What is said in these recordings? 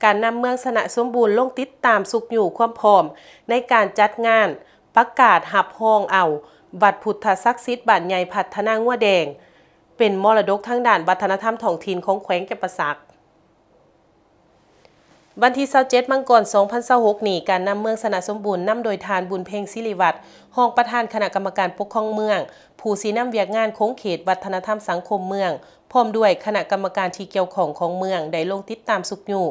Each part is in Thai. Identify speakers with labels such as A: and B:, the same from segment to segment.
A: การนำเมืองสนะสมบูรณ์ลงติดตามสุขอยู่ความพร้อมในการจัดงานประกาศหับห้องเอาวัดพุทธศักดิ์สิทธิ์บ้านใหญ่พัฒนางัวแดงเป็นมรดกทางด้านวัฒนธรรมท้องถิ่นของแขวงจำปาสักวันที่27มังกร2026นี้การนำเมืองสนะสมบูรณ์นำโดยทานบุญเพ็งศิริวัฒน์รองประธานคณะกรรมการปกครองเมืองผู้สีนำเวียกงานโค้งเขตวัฒนธรรมสังคมเมืองพร้อมด้วยคณะกรรมการที่เกี่ยวข้องของเมืองได้ลงติดตามสุขอยู่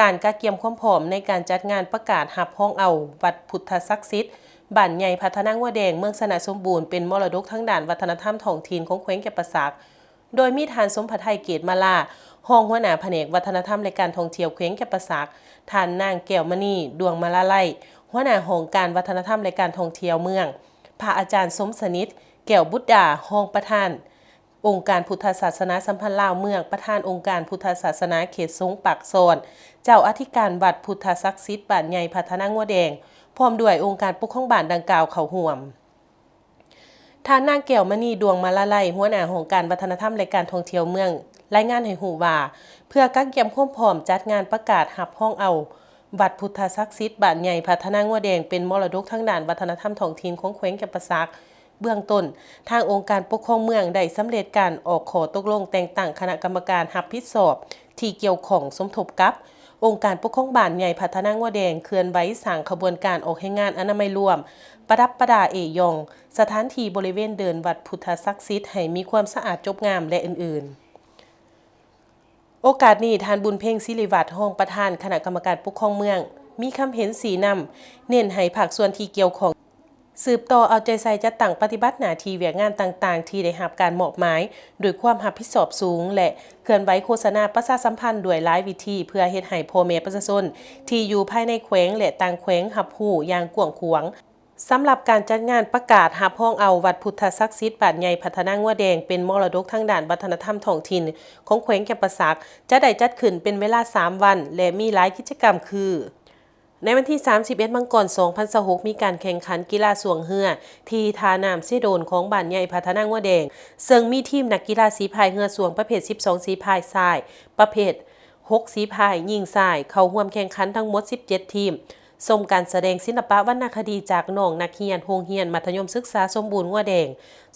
A: การกะเกียมความพร้อมในการจัดงานประกาศหับห้องเอาวัดพุทธศักดิ์สิทธิ์บ้านใหญ่พัฒนางัวแดงเมืองสนะสมบูรณ์เป็นมรดกทางด้านวัฒนธรรมท้องถิ่นของแขวงจำปาสักโดยมีทานสมภทัยเกตมาลารองหัวหน้าแผนกวัฒนธรรมและการท่องเที่ยวแขวงจำปาสักทานนางแก้วมณีดวงมาลาไลหัวหน้าหองการวัฒนธรรมและการท่องเที่ยวเมืองพระอาจารย์สมสนิทแก้วบุตรดารองประธานองค์การพุทธศาสนาสัมพันธ์ลาวเมืองประธานองค์การพุทธศาสนาเขตสงปากโซนเจ้าอธิการวัดพุทธศักดิ์สิทธิ์บ้านใหญ่พัฒนางัวแดงพร้อมด้วยองค์การปกครองบ้านดังกล่าวเข้าร่วมทานนางแก้วมณีดวงมาลาไลหัวหน้าของการวัฒนธรรมและการท่องเที่ยวเมืองรายงานให้หูว่าเพื่อกักเก็บความพร้อมจัดงานประกาศหับห้องเอาวัดพุทธศักดิ์สิทธิ์บ้านใหญ่พัฒนางัวแดงเป็นมรดกทางด้านวัฒนธรรมท้องถิ่นของแขวงจำปาสักเบื้องต้นทางองค์การปกครองเมืองได้สำเร็จการออกขอตกลงแต่งตั้งคณะกรรมการรับผิดชอบที่เกี่ยวข้องสมทบกับองค์การปกครองบ้านใหญ่พัฒนางัวแดงเคลื่อนไหวสร้างขบวนการออกให้งานอนามัยรวมประดับประดาเอยองสถานที่บริเวณเดินวัดพุทธศักดิ์สิทธิ์ให้มีความสะอาดจบงามและอื่นๆโอกาสนี้ทานบุญเพ็งศิริวัฒน์รองประธานคณะกรรมการปกครองเมืองมีคำเห็นสีนำเน้นให้ภาคส่วนที่เกี่ยวข้องสืบต่อเอาใจใส่จัดตั้งปฏิบัติหน้าที่เวียกงานต่างๆที่ได้รับการมอบหมายโดยความรับผิดชอบสูงและเคลื่อนไหวโฆษณาประชาสัมพันธ์ด้วยหลายวิธีเพื่อเฮ็ดให้พ่อแม่ประชาชนที่อยู่ภายในแขวงและต่างแขวงรับรู้อย่างกว้างขวางสำหรับการจัดงานประกาศหับห้องเอาวัดพุทธศักดิ์สิทธิ์บ้านใหญ่พัฒนางัวแดงเป็นมรดกทางด้านวัฒนธรรมท้องถิ่นของแขวงจำปาสักจะได้จัดขึ้นเป็นเวลา3วันและมีหลายกิจกรรมคือในวันที่31มังกร2026มีการแข่งขันกีฬาสวงเรือที่ทาน้ำเสโดนของบ้านใหญ่พัฒนางัวแดงซึ่งมีทีมนักกีฬาสีพายเรือสวงประเภท12สีพายทรายประเภท6สีพายยิงทรายเข้าร่วมแข่งขันทั้งหมด17ทีมชมการแสดงศิลปะวรรณคดีจากน้องนักเรียนโรงเรียนมัธยมศึกษาสมบูรณ์งัวแดง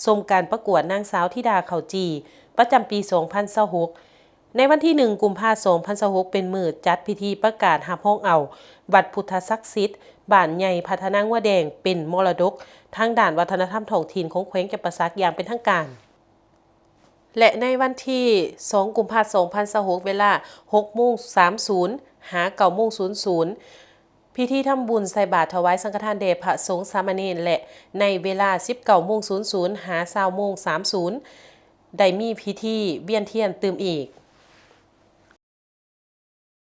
A: ชมการประกวดนางสาวธิดาเขาจีประจำปี2026ในวันที่1กุมภาพันธ์2026เป็นมื้อจัดพิธีประกาศหับห้องเอาวัดพุทธศักดิ์สิทธิ์บ้านใหญ่พัฒนางัวแดงเป็นมรดกทางด้านวัฒนธรรมท้องถิ่นของแขวงจำปาสักอย่างเป็นทางการและในวันที่2กุมภาพันธ์2026เวลา 6:30 หา 9:00พิธีทำบุญใส่บาตรถวายสังฆทานแด่พระสงฆ์สามเณรและในเวลา 19:00 หา 20:30ได้มีพิธีเวียนเทียนตื่มอีก